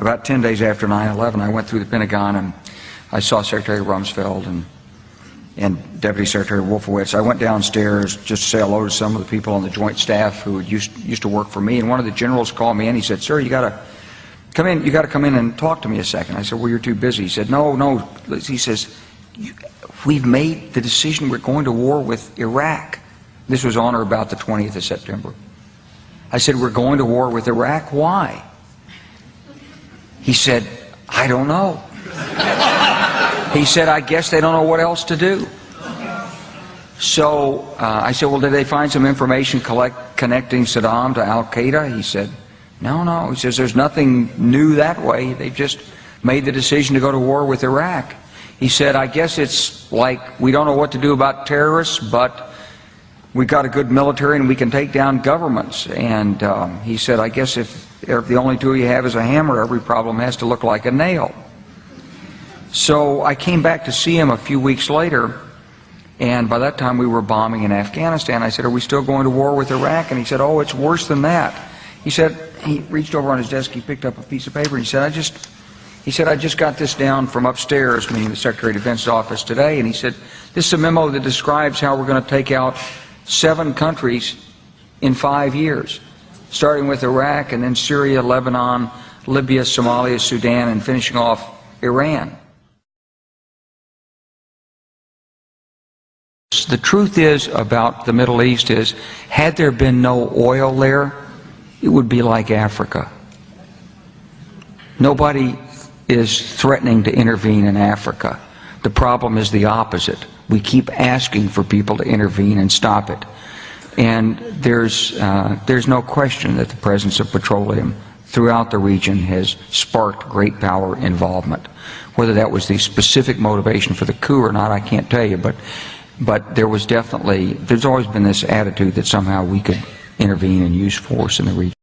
about 10 days after 9/11, I went through the Pentagon and I saw Secretary Rumsfeld and Deputy Secretary Wolfowitz. I went downstairs just to say hello to some of the people on the Joint Staff who used to work for me, and one of the generals called me in. He said, "Sir, you got to come in. You got to come in and talk to me a second." I said, "Well, you're too busy." He said, "No." He says, "We've made the decision. We're going to war with Iraq." This was on or about the 20th of September. I said, "We're going to war with Iraq. Why?" He said, "I don't know." He said, "I guess they don't know what else to do." So I said, "Well, did they find some information connecting Saddam to Al-Qaeda?" He said, No. He says, "There's nothing new that way. They've just made the decision to go to war with Iraq." He said, "I guess it's like we don't know what to do about terrorists, but we've got a good military and we can take down governments." And he said, "I guess if the only tool you have is a hammer, every problem has to look like a nail." So I came back to see him a few weeks later, and by that time we were bombing in Afghanistan. I said, "Are we still going to war with Iraq?" And he said, "Oh, it's worse than that." He said, he reached over on his desk, he picked up a piece of paper, and he said, I just got this down from upstairs," meaning the Secretary of Defense's office today, and he said, "This is a memo that describes how we're going to take out 7 countries in 5 years, starting with Iraq and then Syria, Lebanon, Libya, Somalia, Sudan, and finishing off Iran." The truth is about the Middle East is, had there been no oil there, it would be like Africa. Nobody is threatening to intervene in Africa. The problem is the opposite. We keep asking for people to intervene and stop it. And there's no question that the presence of petroleum throughout the region has sparked great power involvement. Whether that was the specific motivation for the coup or not, I can't tell you, but there's always been this attitude that somehow we could intervene and use force in the region.